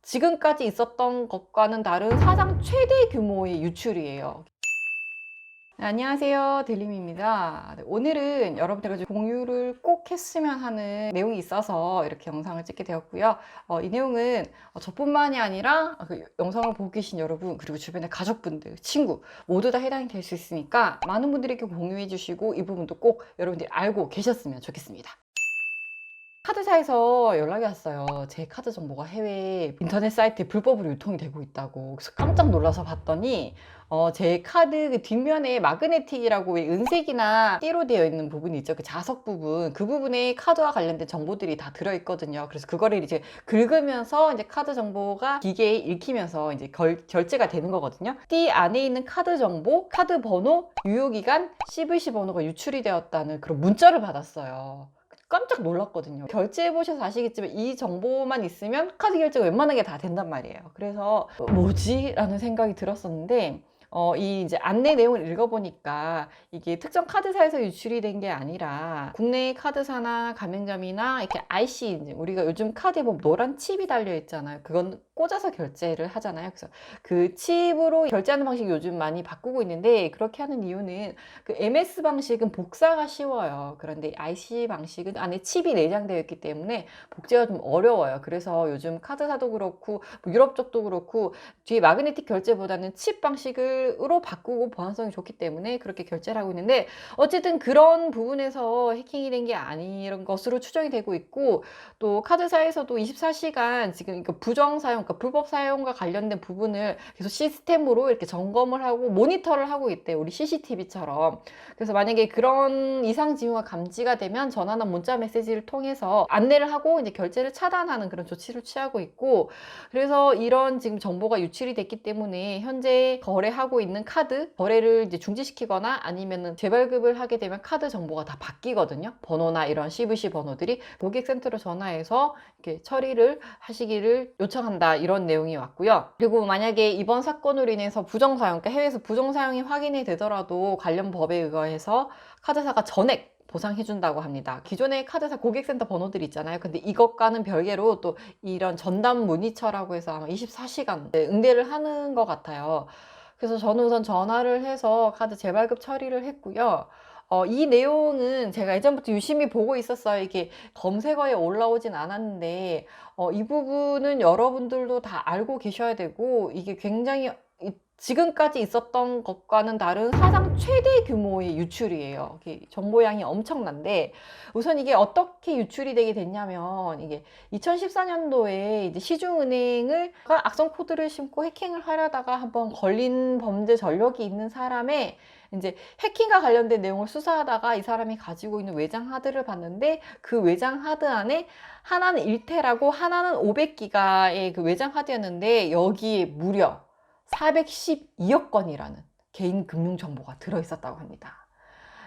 지금까지 있었던 것과는 다른 사상 최대 규모의 유출이에요. 네, 안녕하세요, 델림입니다. 네, 오늘은 여러분들과 좀 공유를 꼭 했으면 하는 내용이 있어서 이렇게 영상을 찍게 되었고요. 이 내용은 저뿐만이 아니라 그 영상을 보고 계신 여러분, 그리고 주변의 가족분들, 친구 모두 다 해당이 될 수 있으니까 많은 분들에게 공유해 주시고 이 부분도 꼭 여러분들이 알고 계셨으면 좋겠습니다. 카드사에서 연락이 왔어요. 제 카드 정보가 해외 인터넷 사이트에 불법으로 유통이 되고 있다고. 그래서 깜짝 놀라서 봤더니 제 카드 그 뒷면에 마그네틱이라고 왜 은색이나 띠로 되어 있는 부분이 있죠. 그 자석 부분. 그 부분에 카드와 관련된 정보들이 다 들어있거든요. 그래서 그거를 이제 긁으면서 이제 카드 정보가 기계에 읽히면서 이제 결제가 되는 거거든요. 띠 안에 있는 카드 정보, 카드 번호, 유효기간, CVC 번호가 유출이 되었다는 그런 문자를 받았어요. 깜짝 놀랐거든요. 결제해 보셔서 아시겠지만 이 정보만 있으면 카드 결제가 웬만하게 다 된단 말이에요. 그래서 뭐지? 라는 생각이 들었었는데 이 이제 안내 내용을 읽어보니까 이게 특정 카드사에서 유출이 된 게 아니라 국내 카드사나 가맹점이나 이렇게 IC, 이제 우리가 요즘 카드에 보면 노란 칩이 달려 있잖아요. 그건 꽂아서 결제를 하잖아요. 그래서 그 칩으로 결제하는 방식이 요즘 많이 바꾸고 있는데, 그렇게 하는 이유는 그 MS 방식은 복사가 쉬워요. 그런데 IC 방식은 안에 칩이 내장되어 있기 때문에 복제가 좀 어려워요. 그래서 요즘 카드사도 그렇고 뭐 유럽 쪽도 그렇고 뒤에 마그네틱 결제보다는 칩 방식으로 바꾸고 보안성이 좋기 때문에 그렇게 결제를 하고 있는데, 어쨌든 그런 부분에서 해킹이 된 게 아닌 것으로 추정이 되고 있고, 또 카드사에서도 24시간 지금 부정 사용, 그러니까 불법 사용과 관련된 부분을 계속 시스템으로 이렇게 점검을 하고 모니터를 하고 있대요. 우리 CCTV처럼. 그래서 만약에 그런 이상 징후가 감지가 되면 전화나 문자 메시지를 통해서 안내를 하고 이제 결제를 차단하는 그런 조치를 취하고 있고, 그래서 이런 지금 정보가 유출이 됐기 때문에 현재 거래하고 있는 카드 거래를 이제 중지시키거나 아니면은 재발급을 하게 되면 카드 정보가 다 바뀌거든요. 번호나 이런 CVC 번호들이 고객센터로 전화해서 이렇게 처리를 하시기를 요청한다, 이런 내용이 왔고요. 그리고 만약에 이번 사건으로 인해서 부정사용, 그러니까 해외에서 부정사용이 확인이 되더라도 관련 법에 의거해서 카드사가 전액 보상해준다고 합니다. 기존의 카드사 고객센터 번호들이 있잖아요. 근데 이것과는 별개로 또 이런 전담 문의처라고 해서 아마 24시간 응대를 하는 것 같아요. 그래서 저는 우선 전화를 해서 카드 재발급 처리를 했고요. 이 내용은 제가 예전부터 유심히 보고 있었어요. 이게 검색어에 올라오진 않았는데, 이 부분은 여러분들도 다 알고 계셔야 되고, 이게 굉장히 지금까지 있었던 것과는 다른 사상 최대 규모의 유출이에요. 정보량이 엄청난데, 우선 이게 어떻게 유출이 되게 됐냐면, 이게 2014년도에 이제 시중은행을 악성 코드를 심고 해킹을 하려다가 한번 걸린 범죄 전력이 있는 사람의 이제 해킹과 관련된 내용을 수사하다가 이 사람이 가지고 있는 외장 하드를 봤는데, 그 외장 하드 안에 하나는 1테라고 하나는 500기가의 그 외장 하드였는데, 여기에 무려 412억 건이라는 개인 금융 정보가 들어있었다고 합니다.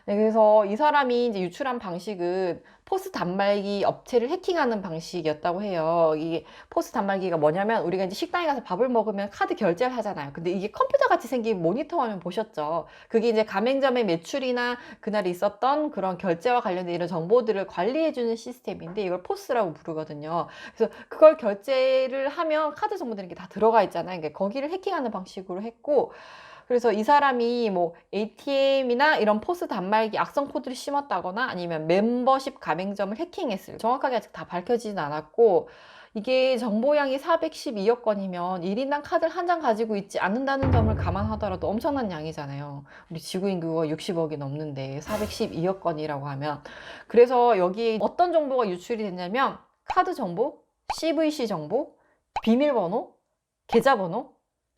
네, 그래서 이 사람이 이제 유출한 방식은 포스 단말기 업체를 해킹하는 방식이었다고 해요. 이게 포스 단말기가 뭐냐면, 우리가 이제 식당에 가서 밥을 먹으면 카드 결제를 하잖아요. 근데 이게 컴퓨터 같이 생긴 모니터 화면 보셨죠? 그게 이제 가맹점의 매출이나 그날 있었던 그런 결제와 관련된 이런 정보들을 관리해주는 시스템인데, 이걸 포스라고 부르거든요. 그래서 그걸 결제를 하면 카드 정보들이 다 들어가 있잖아요. 그러니까 거기를 해킹하는 방식으로 했고, 그래서 이 사람이 뭐 ATM이나 이런 포스 단말기 악성 코드를 심었다거나 아니면 멤버십 가맹점을 해킹했을, 정확하게 아직 다 밝혀지진 않았고, 이게 정보량이 412억 건이면 1인당 카드 한 장 가지고 있지 않는다는 점을 감안하더라도 엄청난 양이잖아요. 우리 지구 인구가 60억이 넘는데 412억 건이라고 하면. 그래서 여기에 어떤 정보가 유출이 됐냐면, 카드 정보, CVC 정보, 비밀번호, 계좌번호,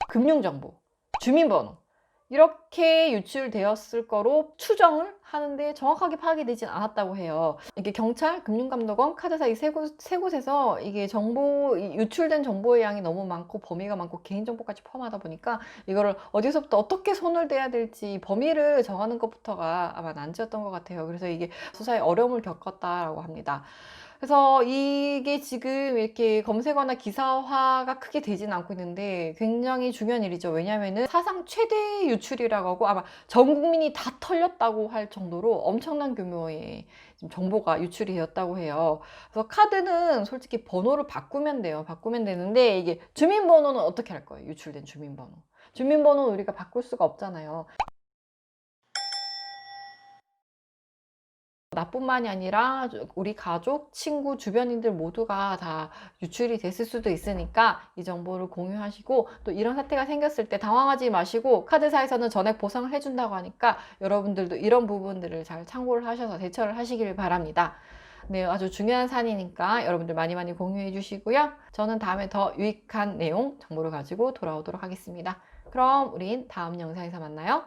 금융정보, 주민번호, 이렇게 유출되었을 거로 추정을 하는데 정확하게 파악이 되진 않았다고 해요. 이게 경찰, 금융감독원, 카드사 이 세 곳에서 이게 유출된 정보의 양이 너무 많고 범위가 많고 개인정보까지 포함하다 보니까 이거를 어디서부터 어떻게 손을 대야 될지 범위를 정하는 것부터가 아마 난제였던 것 같아요. 그래서 이게 수사에 어려움을 겪었다라고 합니다. 그래서 이게 지금 이렇게 검색어나 기사화가 크게 되진 않고 있는데 굉장히 중요한 일이죠. 왜냐면은 사상 최대 유출이라고 하고 아마 전 국민이 다 털렸다고 할 정도로 엄청난 규모의 지금 정보가 유출이 되었다고 해요. 그래서 카드는 솔직히 번호를 바꾸면 돼요. 바꾸면 되는데 이게 주민번호는 어떻게 할 거예요? 유출된 주민번호. 주민번호는 우리가 바꿀 수가 없잖아요. 나뿐만이 아니라 우리 가족, 친구, 주변인들 모두가 다 유출이 됐을 수도 있으니까 이 정보를 공유하시고 또 이런 사태가 생겼을 때 당황하지 마시고 카드사에서는 전액 보상을 해준다고 하니까 여러분들도 이런 부분들을 잘 참고를 하셔서 대처를 하시길 바랍니다. 네, 아주 중요한 사안이니까 여러분들 많이 많이 공유해 주시고요. 저는 다음에 더 유익한 내용, 정보를 가지고 돌아오도록 하겠습니다. 그럼 우린 다음 영상에서 만나요.